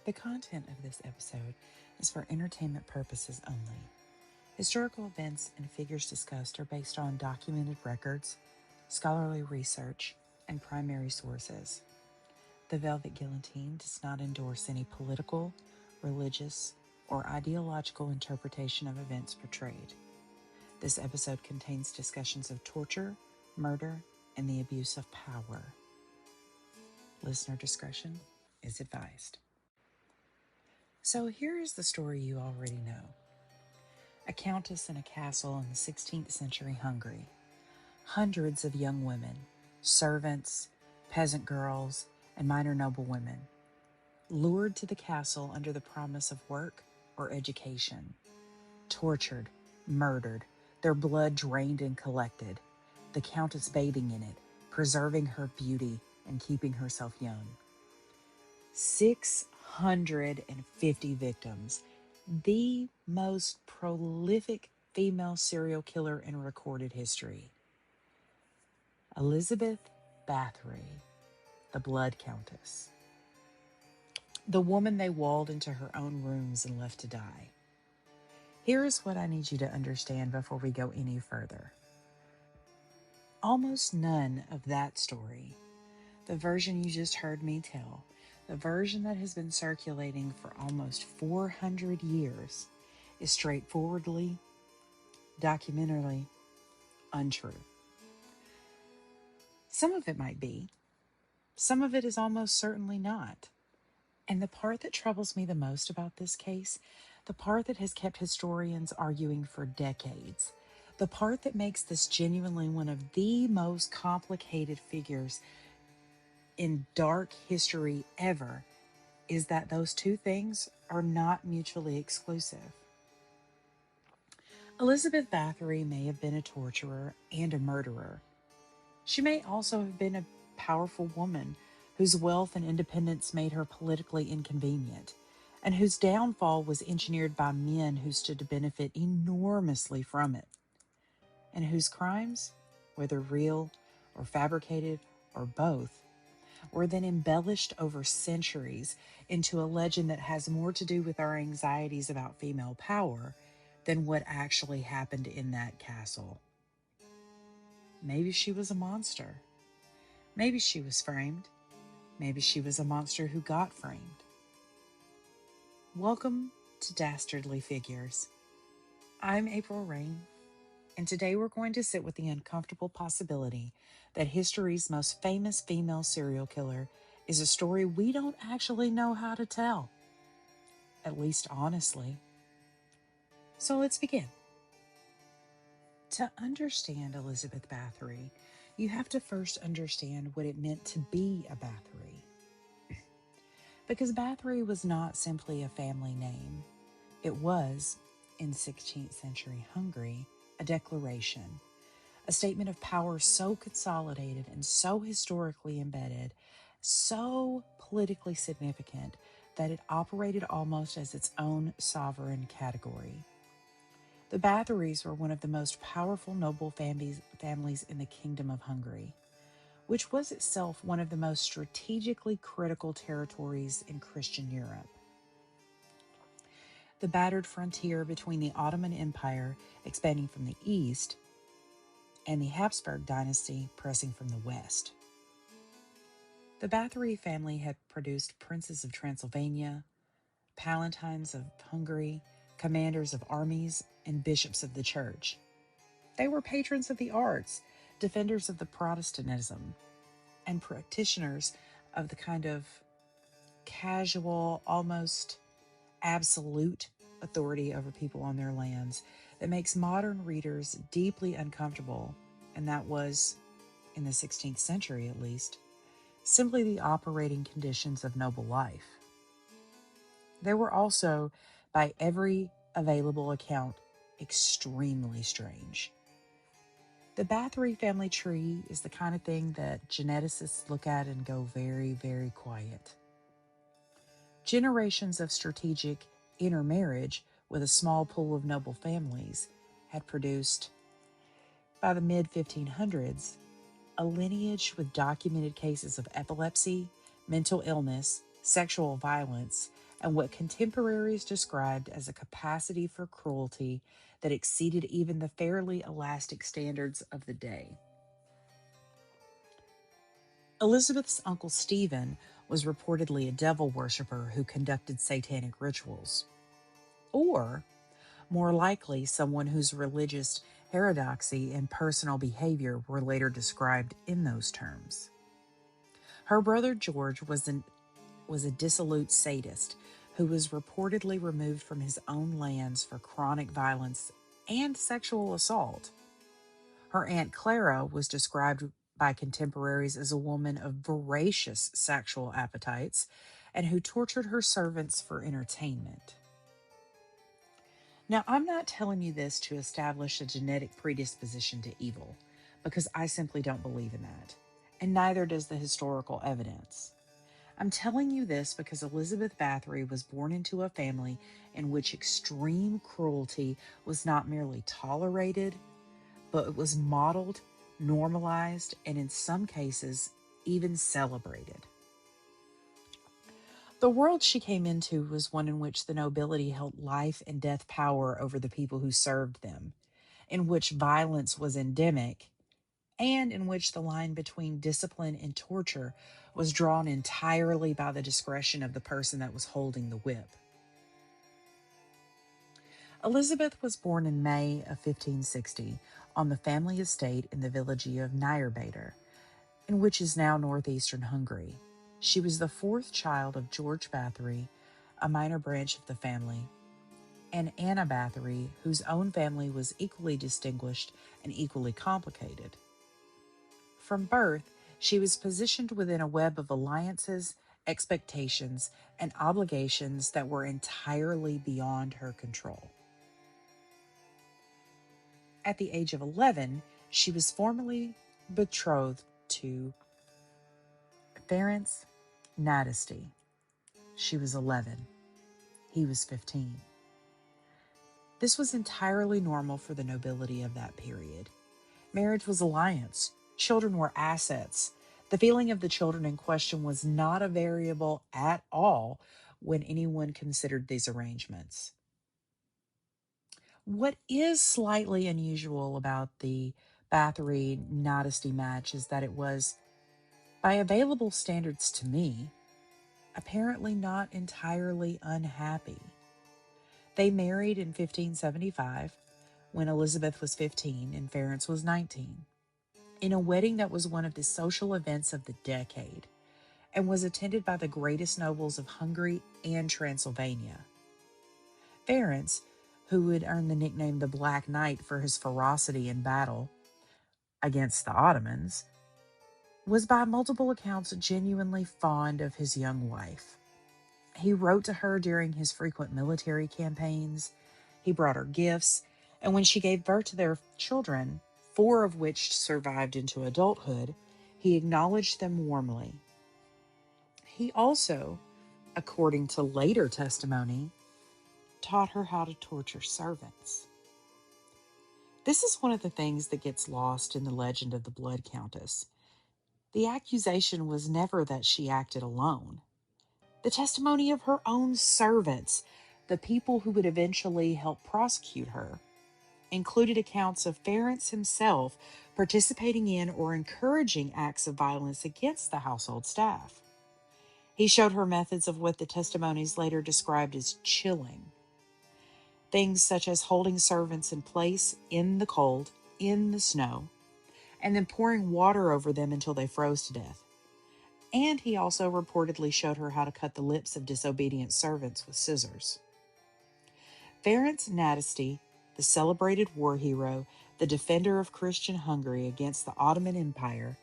The content of this episode is for entertainment purposes only. Historical events and figures discussed are based on documented records, scholarly research, and primary sources. The Velvet Guillotine does not endorse any political, religious, or ideological interpretation of events portrayed. This episode contains discussions of torture, murder, and the abuse of power. Listener discretion is advised. So here is the story you already know. A countess in a castle in the 16th century Hungary. Hundreds of young women, servants, peasant girls, and minor noblewomen, lured to the castle under the promise of work or education, tortured, murdered, their blood drained and collected, the countess bathing in it, preserving her beauty and keeping herself young. 650 victims, the most prolific female serial killer in recorded history. Elizabeth Báthory, the Blood Countess. The woman they walled into her own rooms and left to die. Here is what I need you to understand before we go any further. Almost none of that story, the version you just heard me tell, the version that has been circulating for almost 400 years, is straightforwardly, documentarily untrue. Some of it might be. Some of it is almost certainly not. And the part that troubles me the most about this case, the part that has kept historians arguing for decades, the part that makes this genuinely one of the most complicated figures in dark history ever, is that those two things are not mutually exclusive. Elizabeth Báthory may have been a torturer and a murderer. She may also have been a powerful woman whose wealth and independence made her politically inconvenient, and whose downfall was engineered by men who stood to benefit enormously from it, and whose crimes, whether real or fabricated or both, were then embellished over centuries into a legend that has more to do with our anxieties about female power than what actually happened in that castle. Maybe she was a monster. Maybe she was framed. Maybe she was a monster who got framed. Welcome to Dastardly Figures. I'm April Rain, and today we're going to sit with the uncomfortable possibility that history's most famous female serial killer is a story we don't actually know how to tell, at least honestly. So let's begin. To understand Elizabeth Báthory, you have to first understand what it meant to be a Báthory. Because Báthory was not simply a family name. It was, in 16th century Hungary, a declaration, a statement of power so consolidated and so historically embedded, so politically significant, that it operated almost as its own sovereign category. The Báthorys were one of the most powerful noble families in the Kingdom of Hungary, which was itself one of the most strategically critical territories in Christian Europe. The battered frontier between the Ottoman Empire expanding from the east and the Habsburg dynasty pressing from the west. The Báthory family had produced princes of Transylvania, palatines of Hungary, commanders of armies, and bishops of the church. They were patrons of the arts, defenders of the Protestantism, and practitioners of the kind of casual, almost absolute authority over people on their lands that makes modern readers deeply uncomfortable, and that was, in the 16th century at least, simply the operating conditions of noble life. They were also, by every available account, extremely strange. The Báthory family tree is the kind of thing that geneticists look at and go very, very quiet. Generations of strategic intermarriage with a small pool of noble families had produced, by the mid-1500s, a lineage with documented cases of epilepsy, mental illness, sexual violence, and what contemporaries described as a capacity for cruelty that exceeded even the fairly elastic standards of the day. Elizabeth's uncle Stephen was reportedly a devil worshiper who conducted satanic rituals, or more likely, someone whose religious heterodoxy and personal behavior were later described in those terms. Her brother George was a dissolute sadist who was reportedly removed from his own lands for chronic violence and sexual assault. Her Aunt Clara was described by contemporaries as a woman of voracious sexual appetites and who tortured her servants for entertainment. Now, I'm not telling you this to establish a genetic predisposition to evil, because I simply don't believe in that, and neither does the historical evidence. I'm telling you this because Elizabeth Báthory was born into a family in which extreme cruelty was not merely tolerated, but it was modeled, normalized, and in some cases, even celebrated. The world she came into was one in which the nobility held life and death power over the people who served them, in which violence was endemic, and in which the line between discipline and torture was drawn entirely by the discretion of the person that was holding the whip. Elizabeth was born in May of 1560 on the family estate in the village of Nyírbátor, in which is now northeastern Hungary. She was the fourth child of George Báthory, a minor branch of the family, and Anna Báthory, whose own family was equally distinguished and equally complicated. From birth, she was positioned within a web of alliances, expectations, and obligations that were entirely beyond her control. At the age of 11, she was formally betrothed to Ferenc Nádasdy. She was 11. He was 15. This was entirely normal for the nobility of that period. Marriage was alliance. Children were assets. The feeling of the children in question was not a variable at all when anyone considered these arrangements. What is slightly unusual about the Báthory Nádasdy match is that it was, by available standards to me, apparently not entirely unhappy. They married in 1575 when Elizabeth was 15 and Ferenc was 19, in a wedding that was one of the social events of the decade and was attended by the greatest nobles of Hungary and Transylvania. Ferenc, who would earn the nickname the Black Knight for his ferocity in battle against the Ottomans, was by multiple accounts genuinely fond of his young wife. He wrote to her during his frequent military campaigns. He brought her gifts, and when she gave birth to their children, 4 of which survived into adulthood, he acknowledged them warmly. He also, according to later testimony, taught her how to torture servants. This is one of the things that gets lost in the legend of the Blood Countess. The accusation was never that she acted alone. The testimony of her own servants, the people who would eventually help prosecute her, included accounts of Ferenc himself participating in or encouraging acts of violence against the household staff. He showed her methods of what the testimonies later described as chilling. Things such as holding servants in place in the cold, in the snow, and then pouring water over them until they froze to death. And he also reportedly showed her how to cut the lips of disobedient servants with scissors. Ferenc Nádasdy, the celebrated war hero, the defender of Christian Hungary against the Ottoman Empire,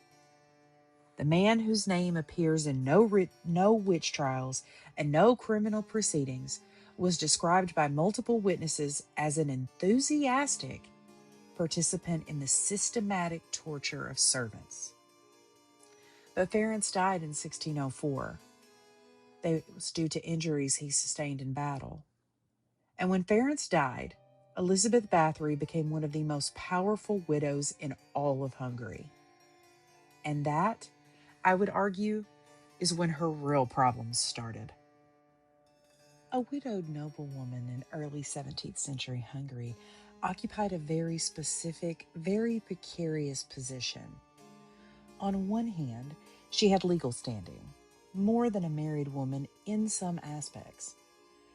the man whose name appears in no witch trials and no criminal proceedings, was described by multiple witnesses as an enthusiastic participant in the systematic torture of servants. But Ferenc died in 1604. It was due to injuries he sustained in battle. And when Ferenc died, Elizabeth Báthory became one of the most powerful widows in all of Hungary. And that, I would argue, is when her real problems started. A widowed noblewoman in early 17th century Hungary occupied a very specific, very precarious position. On one hand, she had legal standing, more than a married woman in some aspects.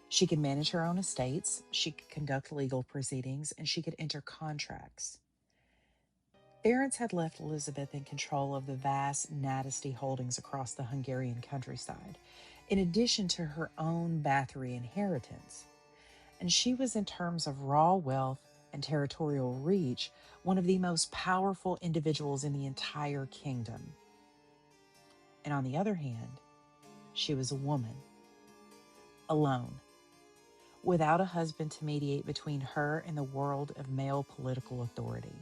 She could manage her own estates, she could conduct legal proceedings, and she could enter contracts. Barons had left Elizabeth in control of the vast Nádasdy holdings across the Hungarian countryside, in addition to her own Báthory inheritance. And she was, in terms of raw wealth and territorial reach, one of the most powerful individuals in the entire kingdom. And on the other hand, she was a woman, alone, without a husband to mediate between her and the world of male political authority.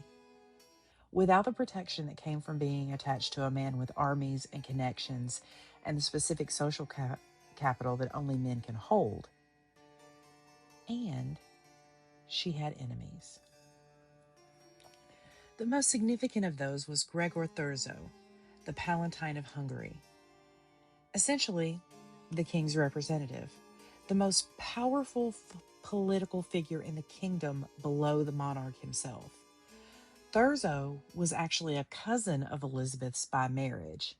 Without the protection that came from being attached to a man with armies and connections and the specific social capital that only men can hold. And she had enemies. The most significant of those was Gregor Thurzo, the Palatine of Hungary. Essentially, the king's representative, the most powerful political figure in the kingdom below the monarch himself. Thurzo was actually a cousin of Elizabeth's by marriage,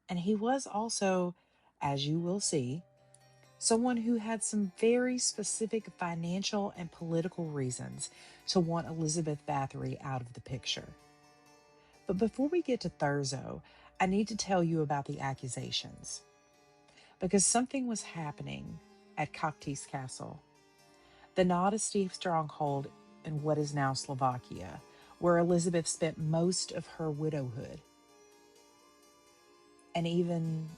and he was also, as you will see, someone who had some very specific financial and political reasons to want Elizabeth Báthory out of the picture. But before we get to Thurzo, I need to tell you about the accusations, because something was happening at Countess Castle, the Nádasdy stronghold in what is now Slovakia, where Elizabeth spent most of her widowhood. And even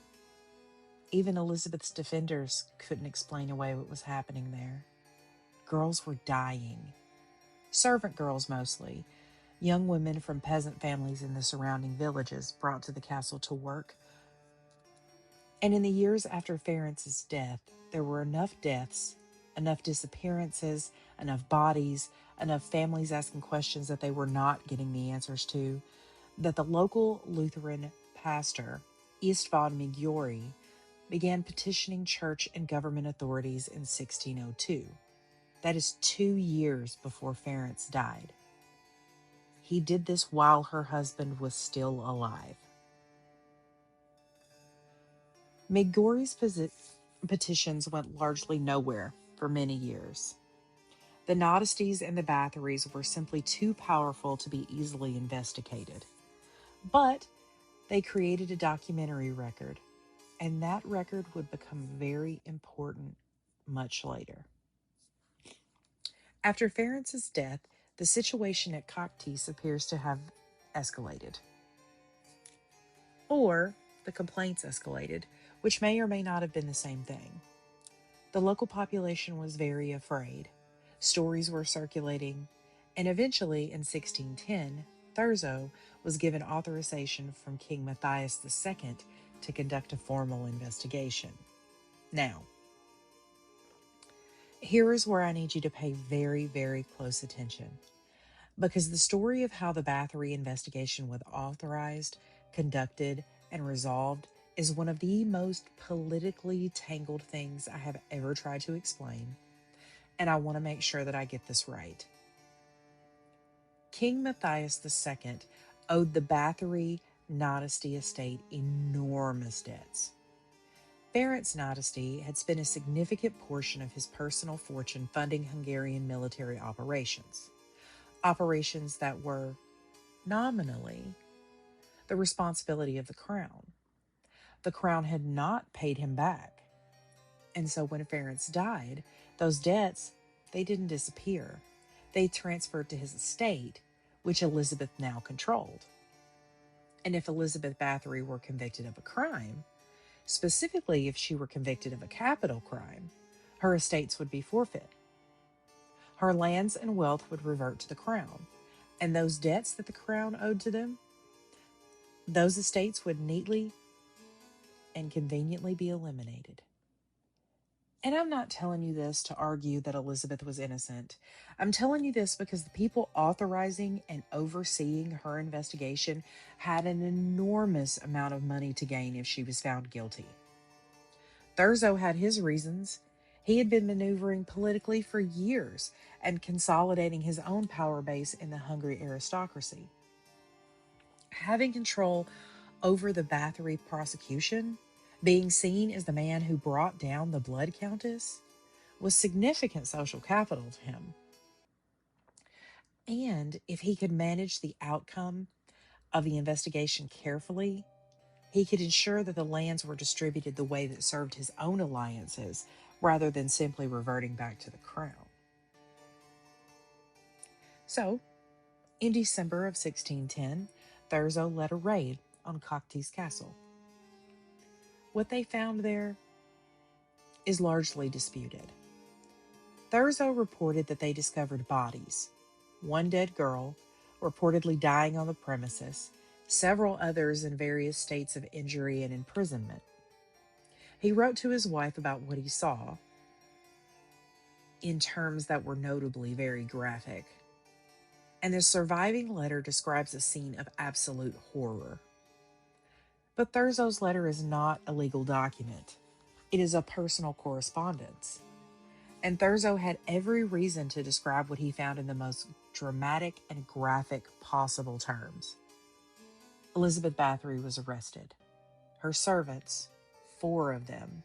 Elizabeth's defenders couldn't explain away what was happening there. Girls were dying. Servant girls mostly, young women from peasant families in the surrounding villages brought to the castle to work. And in the years after Ferentz's death, there were enough deaths, enough disappearances, enough bodies, enough families asking questions that they were not getting the answers to, that the local Lutheran pastor, István Megyori, began petitioning church and government authorities in 1602. That is 2 years before Ference died. He did this while her husband was still alive. Megyori's petitions went largely nowhere for many years. The Nádastys and the Báthorys were simply too powerful to be easily investigated. But they created a documentary record, and that record would become very important much later. After Ferentz's death, the situation at Countess appears to have escalated. Or the complaints escalated, which may or may not have been the same thing. The local population was very afraid. Stories were circulating, and eventually in 1610, Thurzo was given authorization from King Matthias II to conduct a formal investigation. Now, here is where I need you to pay very, very close attention, because the story of how the Báthory investigation was authorized, conducted, and resolved is one of the most politically tangled things I have ever tried to explain, and I want to make sure that I get this right. King Matthias II owed the Báthory Nádasdy estate enormous debts. Ferenc Nádasdy had spent a significant portion of his personal fortune funding Hungarian military operations that were, nominally, the responsibility of the crown. The crown had not paid him back. And so when Ferenc died, those debts, they didn't disappear. They transferred to his estate, which Elizabeth now controlled. And if Elizabeth Báthory were convicted of a crime, specifically if she were convicted of a capital crime, her estates would be forfeit. Her lands and wealth would revert to the crown, and those debts that the crown owed to them, those estates would neatly and conveniently be eliminated. And I'm not telling you this to argue that Elizabeth was innocent. I'm telling you this because the people authorizing and overseeing her investigation had an enormous amount of money to gain if she was found guilty. Thurzo had his reasons. He had been maneuvering politically for years and consolidating his own power base in the Hungary aristocracy. Having control over the Báthory prosecution, being seen as the man who brought down the Blood Countess, was significant social capital to him. And if he could manage the outcome of the investigation carefully, he could ensure that the lands were distributed the way that served his own alliances rather than simply reverting back to the crown. So, in December of 1610, Thurzo led a raid on Countess castle. What they found there is largely disputed. Thurzo reported that they discovered bodies, one dead girl, reportedly dying on the premises, several others in various states of injury and imprisonment. He wrote to his wife about what he saw in terms that were notably very graphic. And the surviving letter describes a scene of absolute horror. But Thurzo's letter is not a legal document. It is a personal correspondence. And Thurzo had every reason to describe what he found in the most dramatic and graphic possible terms. Elizabeth Báthory was arrested. Her servants, 4 of them,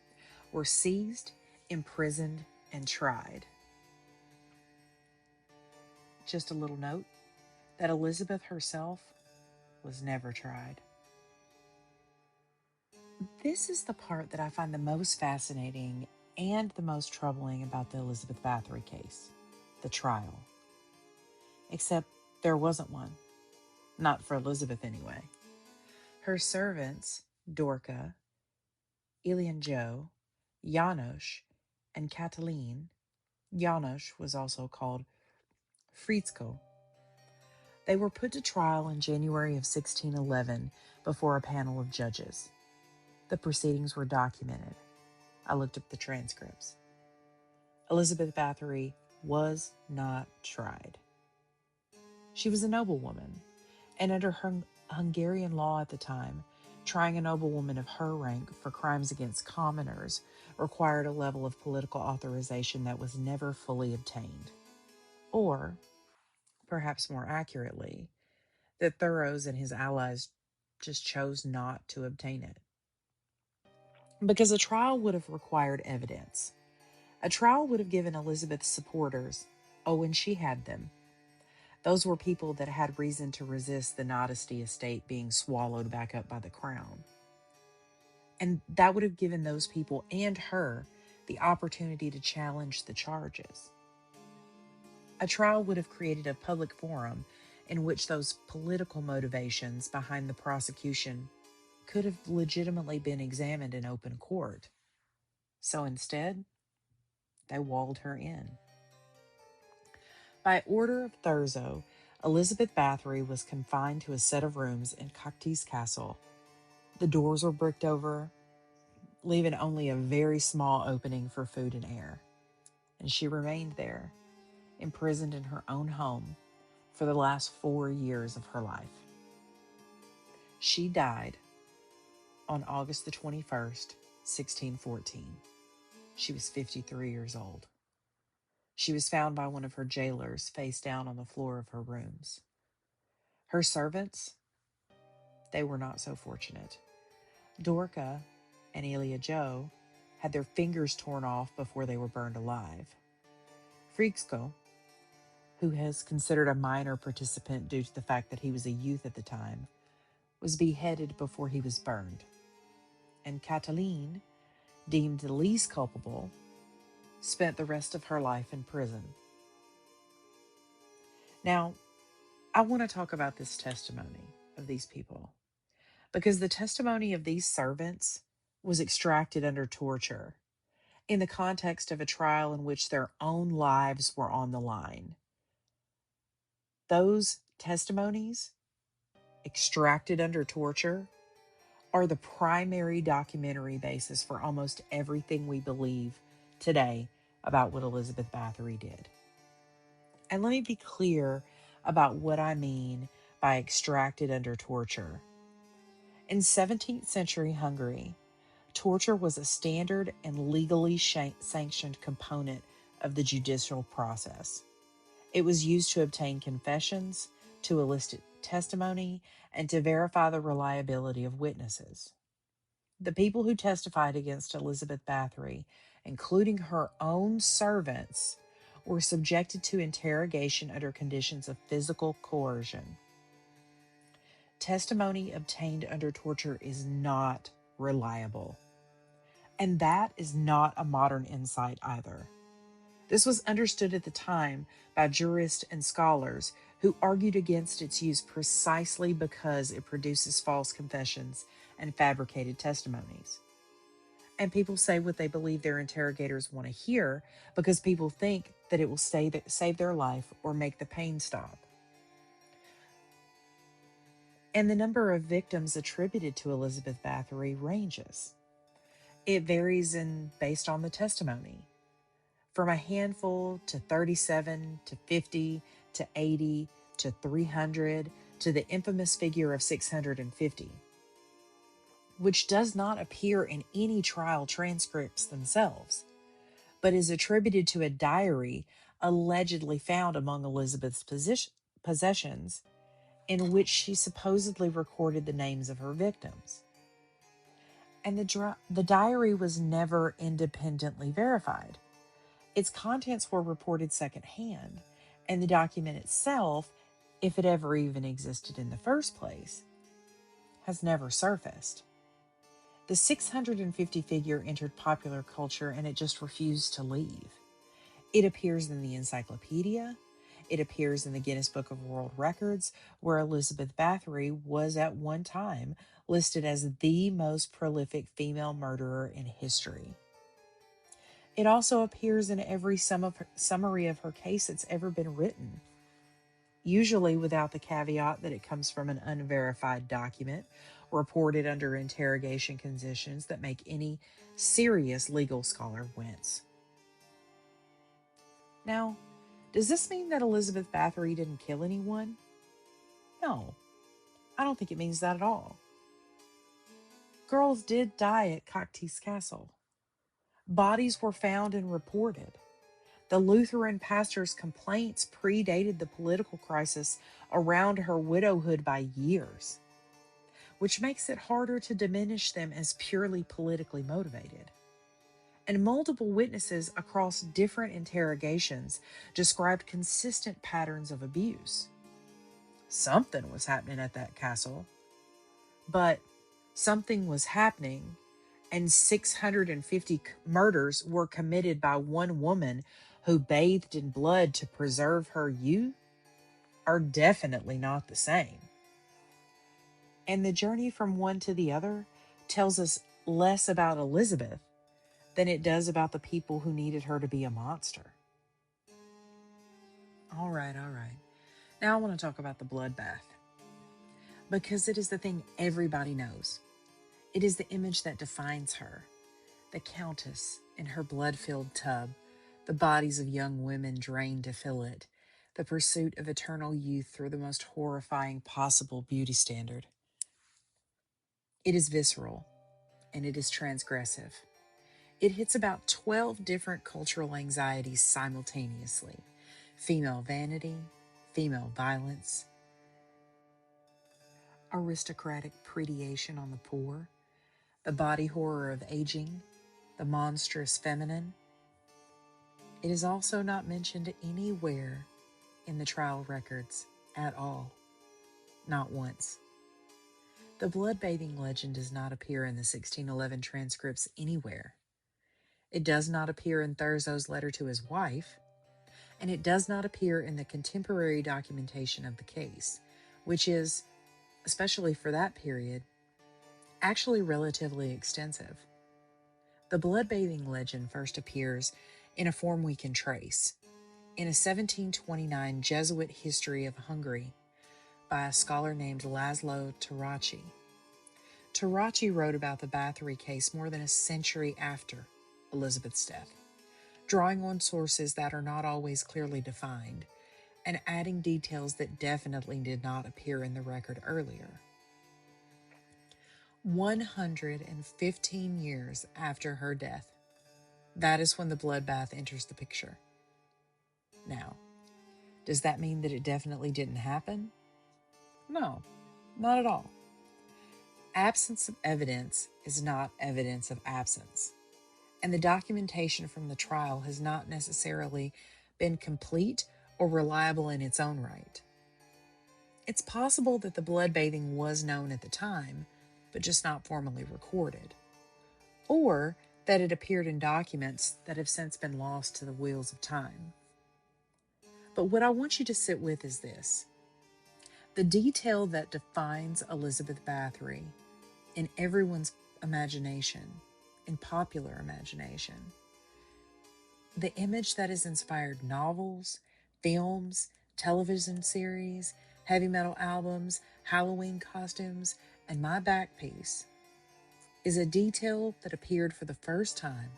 were seized, imprisoned, and tried. Just a little note that Elizabeth herself was never tried. This is the part that I find the most fascinating and the most troubling about the Elizabeth Báthory case, the trial. Except there wasn't one. Not for Elizabeth, anyway. Her servants, Dorka, Ilian János, and Katalin, János was also called Fritzko. They were put to trial in January of 1611 before a panel of judges. The proceedings were documented. I looked up the transcripts. Elizabeth Báthory was not tried. She was a noblewoman, and under Hungarian law at the time, trying a noblewoman of her rank for crimes against commoners required a level of political authorization that was never fully obtained. Or, perhaps more accurately, that Thurzo and his allies just chose not to obtain it. Because a trial would have required evidence. A trial would have given Elizabeth's supporters, oh, and she had them. Those were people that had reason to resist the Nodesty estate being swallowed back up by the crown. And that would have given those people and her the opportunity to challenge the charges. A trial would have created a public forum in which those political motivations behind the prosecution could have legitimately been examined in open court. So instead, they walled her in. By order of Thurzo, Elizabeth Báthory was confined to a set of rooms in Countess castle. The doors were bricked over, leaving only a very small opening for food and air. And she remained there, imprisoned in her own home, for the last 4 years of her life. She died on August the 21st, 1614. She was 53 years old. She was found by one of her jailers face down on the floor of her rooms. Her servants, they were not so fortunate. Dorka and Ilian had their fingers torn off before they were burned alive. Fritzko, who is considered a minor participant due to the fact that he was a youth at the time, was beheaded before he was burned. And Katalin, deemed the least culpable, spent the rest of her life in prison. Now, I want to talk about this testimony of these people, because the testimony of these servants was extracted under torture in the context of a trial in which their own lives were on the line. Those testimonies, extracted under torture, are the primary documentary basis for almost everything we believe today about what Elizabeth Báthory did. And let me be clear about what I mean by extracted under torture. In 17th century Hungary, torture was a standard and legally sanctioned component of the judicial process. It was used to obtain confessions, to elicit testimony, and to verify the reliability of witnesses. The people who testified against Elizabeth Báthory, including her own servants, were subjected to interrogation under conditions of physical coercion. Testimony obtained under torture is not reliable. And that is not a modern insight either. This was understood at the time by jurists and scholars who argued against its use precisely because it produces false confessions and fabricated testimonies. And people say what they believe their interrogators want to hear because people think that it will save their life or make the pain stop. And the number of victims attributed to Elizabeth Báthory ranges. It varies based on the testimony, from a handful to 37 to 50 to 80 to 300 to the infamous figure of 650, which does not appear in any trial transcripts themselves, but is attributed to a diary allegedly found among Elizabeth's possessions, in which she supposedly recorded the names of her victims. And the diary was never independently verified. Its contents were reported secondhand, and the document itself, if it ever even existed in the first place, has never surfaced. The 650 figure entered popular culture and it just refused to leave. It appears in the encyclopedia. It appears in the Guinness Book of World Records, where Elizabeth Báthory was at one time listed as the most prolific female murderer in history. It also appears in every summary of her case that's ever been written, usually without the caveat that it comes from an unverified document reported under interrogation conditions that make any serious legal scholar wince. Now, does this mean that Elizabeth Báthory didn't kill anyone? No, I don't think it means that at all. Girls did die at Countess Castle. Bodies were found and reported. The Lutheran pastor's complaints predated the political crisis around her widowhood by years, which makes it harder to diminish them as purely politically motivated. And multiple witnesses across different interrogations described consistent patterns of abuse. Something was happening at that castle, but something was happening, and 650 murders were committed by one woman who bathed in blood to preserve her youth are definitely not the same. And the journey from one to the other tells us less about Elizabeth than it does about the people who needed her to be a monster. All right. Now I want to talk about the bloodbath, because it is the thing everybody knows. It is the image that defines her. The Countess in her blood-filled tub, the bodies of young women drained to fill it, the pursuit of eternal youth through the most horrifying possible beauty standard. It is visceral, and it is transgressive. It hits about 12 different cultural anxieties simultaneously: female vanity, female violence, aristocratic predation on the poor, the body horror of aging, the monstrous feminine. It is also not mentioned anywhere in the trial records at all. Not once. The blood-bathing legend does not appear in the 1611 transcripts anywhere. It does not appear in Thurzo's letter to his wife, and it does not appear in the contemporary documentation of the case, which is, especially for that period, actually relatively extensive. The blood-bathing legend first appears in a form we can trace in a 1729 Jesuit history of Hungary by a scholar named Laszlo Tarácsi. Tarácsi wrote about the Báthory case more than a century after Elizabeth's death, drawing on sources that are not always clearly defined and adding details that definitely did not appear in the record earlier. 115 years after her death. That is when the bloodbath enters the picture. Now, does that mean that it definitely didn't happen? No, not at all. Absence of evidence is not evidence of absence, and the documentation from the trial has not necessarily been complete or reliable in its own right. It's possible that the bloodbathing was known at the time, but just not formally recorded, or that it appeared in documents that have since been lost to the wheels of time. But what I want you to sit with is this: the detail that defines Elizabeth Báthory in everyone's imagination, in popular imagination, the image that has inspired novels, films, television series, heavy metal albums, Halloween costumes, and my back piece, is a detail that appeared for the first time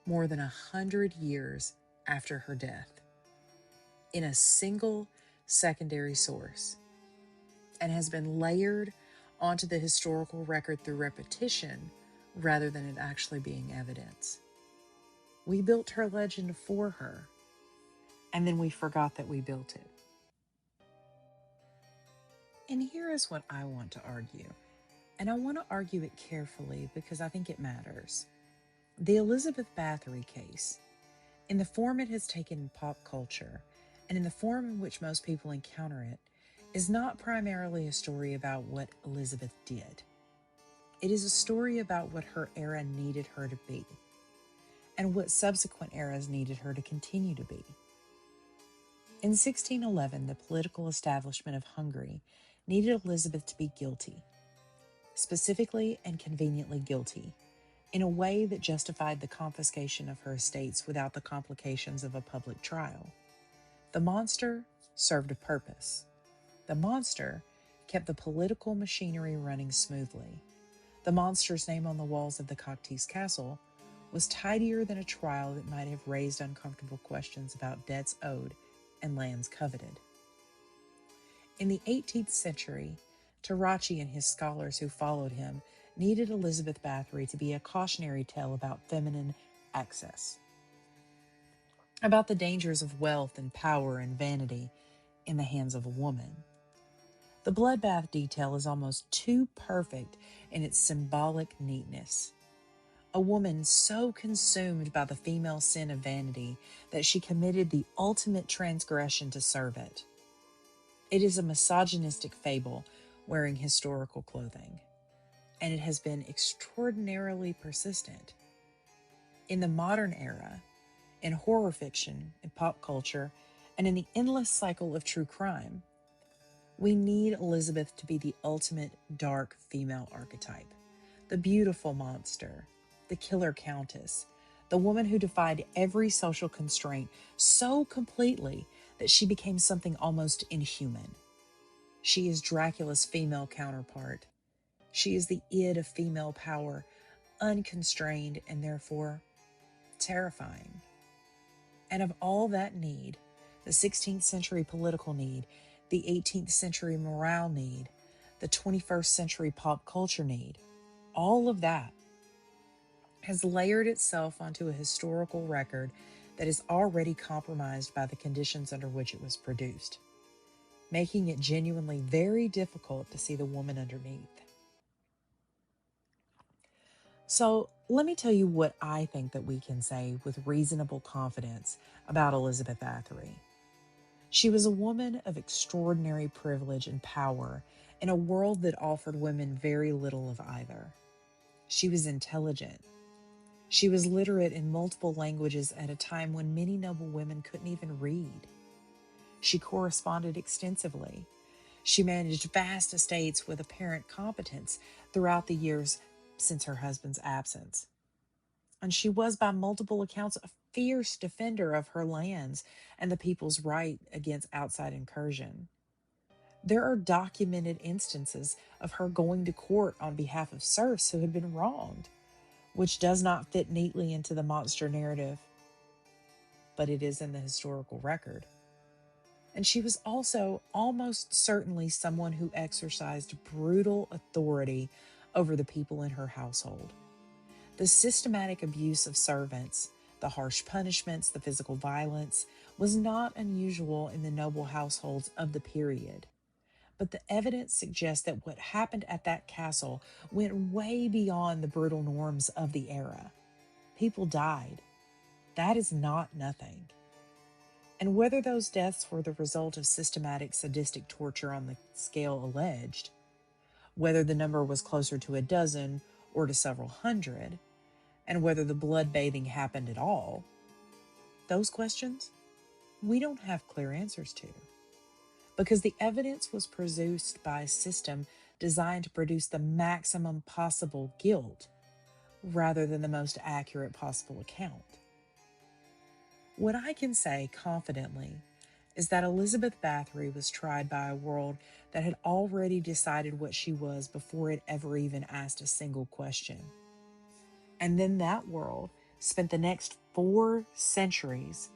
more than 100 years after her death in a single secondary source, and has been layered onto the historical record through repetition rather than it actually being evidence. We built her legend for her, and then we forgot that we built it. And here is what I want to argue, and I want to argue it carefully because I think it matters. The Elizabeth Báthory case, in the form it has taken in pop culture, and in the form in which most people encounter it, is not primarily a story about what Elizabeth did. It is a story about what her era needed her to be, and what subsequent eras needed her to continue to be. In 1611, the political establishment of Hungary needed Elizabeth to be guilty, specifically and conveniently guilty, in a way that justified the confiscation of her estates without the complications of a public trial. The monster served a purpose. The monster kept the political machinery running smoothly. The monster's name on the walls of the Countess castle was tidier than a trial that might have raised uncomfortable questions about debts owed and lands coveted. In the 18th century, Tarocchi and his scholars who followed him needed Elizabeth Báthory to be a cautionary tale about feminine excess, about the dangers of wealth and power and vanity in the hands of a woman. The bloodbath detail is almost too perfect in its symbolic neatness. A woman so consumed by the female sin of vanity that she committed the ultimate transgression to serve it. It is a misogynistic fable wearing historical clothing, and it has been extraordinarily persistent. In the modern era, in horror fiction, in pop culture, and in the endless cycle of true crime, we need Elizabeth to be the ultimate dark female archetype, the beautiful monster, the killer countess, the woman who defied every social constraint so completely that she became something almost inhuman. She is Dracula's female counterpart. She is the id of female power, unconstrained and therefore terrifying. And of all that need, the 16th century political need, the 18th century morale need, the 21st century pop culture need, all of that has layered itself onto a historical record that is already compromised by the conditions under which it was produced, making it genuinely very difficult to see the woman underneath. So let me tell you what I think that we can say with reasonable confidence about Elizabeth Báthory. She was a woman of extraordinary privilege and power in a world that offered women very little of either. She was intelligent. She was literate in multiple languages at a time when many noble women couldn't even read. She corresponded extensively. She managed vast estates with apparent competence throughout the years since her husband's absence. And she was, by multiple accounts, a fierce defender of her lands and the people's right against outside incursion. There are documented instances of her going to court on behalf of serfs who had been wronged, which does not fit neatly into the monster narrative, but it is in the historical record. And she was also almost certainly someone who exercised brutal authority over the people in her household. The systematic abuse of servants, the harsh punishments, the physical violence was not unusual in the noble households of the period. But the evidence suggests that what happened at that castle went way beyond the brutal norms of the era. People died. That is not nothing. And whether those deaths were the result of systematic sadistic torture on the scale alleged, whether the number was closer to a dozen or to several hundred, and whether the blood bathing happened at all, those questions we don't have clear answers to. Because the evidence was produced by a system designed to produce the maximum possible guilt rather than the most accurate possible account. What I can say confidently is that Elizabeth Báthory was tried by a world that had already decided what she was before it ever even asked a single question. And then that world spent the next 4 centuries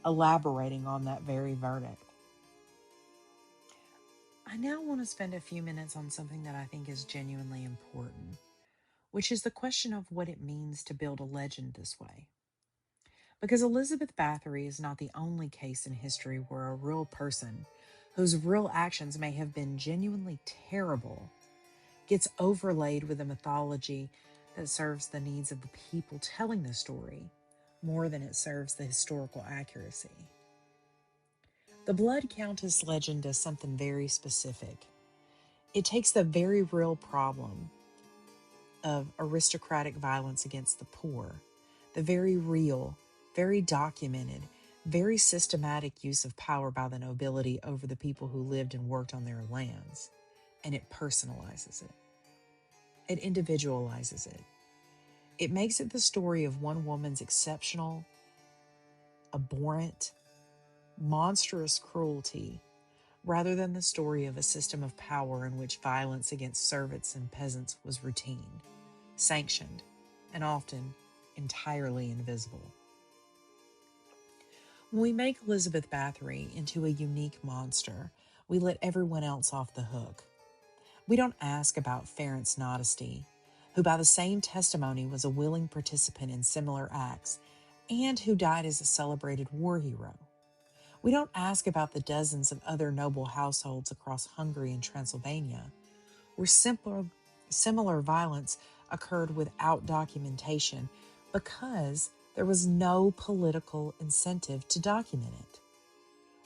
elaborating on that very verdict. I now want to spend a few minutes on something that I think is genuinely important, which is the question of what it means to build a legend this way. Because Elizabeth Báthory is not the only case in history where a real person, whose real actions may have been genuinely terrible, gets overlaid with a mythology that serves the needs of the people telling the story more than it serves the historical accuracy. The Blood Countess legend does something very specific. It takes the very real problem of aristocratic violence against the poor, the very real, very documented, very systematic use of power by the nobility over the people who lived and worked on their lands, and it personalizes it. It individualizes it. It makes it the story of one woman's exceptional, abhorrent, monstrous cruelty, rather than the story of a system of power in which violence against servants and peasants was routine, sanctioned, and often entirely invisible. When we make Elizabeth Báthory into a unique monster, we let everyone else off the hook. We don't ask about Ferenc Nodesty, who by the same testimony was a willing participant in similar acts and who died as a celebrated war hero. We don't ask about the dozens of other noble households across Hungary and Transylvania, where similar violence occurred without documentation because there was no political incentive to document it.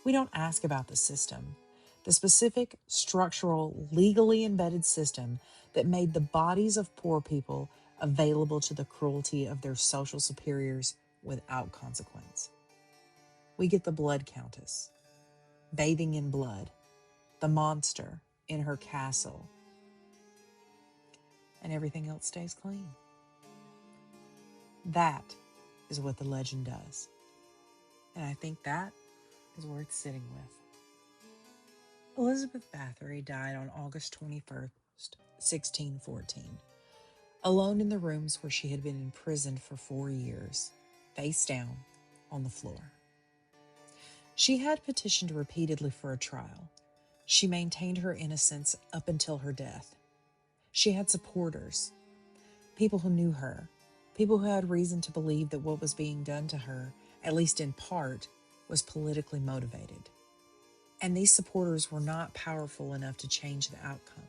We don't ask about the system, the specific, structural, legally embedded system that made the bodies of poor people available to the cruelty of their social superiors without consequence. We get the Blood Countess, bathing in blood, the monster in her castle, and everything else stays clean. That is what the legend does. And I think that is worth sitting with. Elizabeth Báthory died on August 21st, 1614, alone in the rooms where she had been imprisoned for 4 years, face down on the floor. She had petitioned repeatedly for a trial. She maintained her innocence up until her death. She had supporters, people who knew her, people who had reason to believe that what was being done to her, at least in part, was politically motivated. And these supporters were not powerful enough to change the outcome.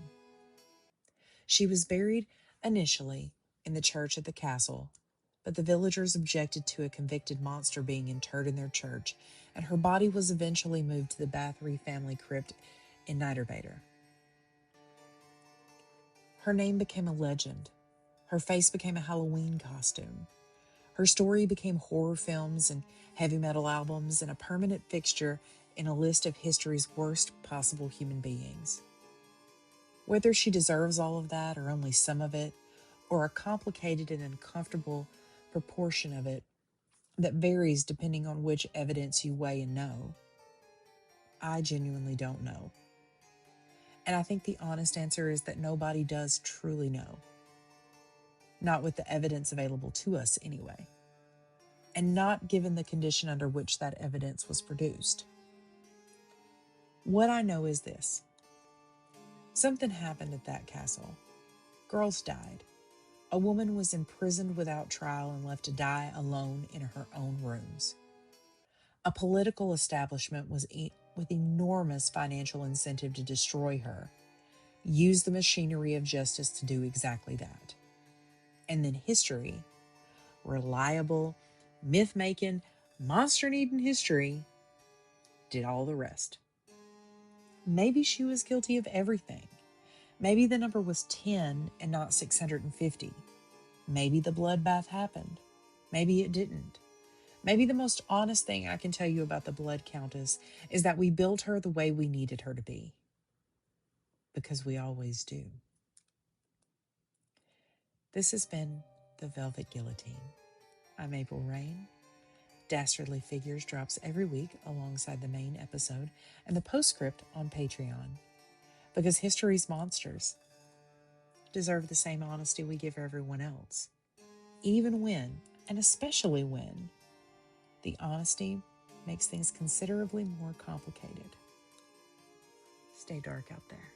She was buried initially in the church at the castle, but the villagers objected to a convicted monster being interred in their church, and her body was eventually moved to the Báthory family crypt in Niederbader. Her name became a legend. Her face became a Halloween costume. Her story became horror films and heavy metal albums and a permanent fixture in a list of history's worst possible human beings. Whether she deserves all of that or only some of it, or a complicated and uncomfortable proportion of it that varies depending on which evidence you weigh and know, I genuinely don't know. And I think the honest answer is that nobody does truly know. Not with the evidence available to us anyway. And not given the condition under which that evidence was produced. What I know is this. Something happened at that castle. Girls died. A woman was imprisoned without trial and left to die alone in her own rooms. A political establishment was with enormous financial incentive to destroy her, used the machinery of justice to do exactly that. And then history, reliable, myth-making, monster-eating history, did all the rest. Maybe she was guilty of everything. Maybe the number was 10 and not 650. Maybe the bloodbath happened. Maybe it didn't. Maybe the most honest thing I can tell you about the Blood Countess is that we built her the way we needed her to be. Because we always do. This has been The Velvet Guillotine. I'm April Rain. Dastardly Figures drops every week alongside the main episode and the postscript on Patreon. Because history's monsters deserve the same honesty we give everyone else. Even when, and especially when, the honesty makes things considerably more complicated. Stay dark out there.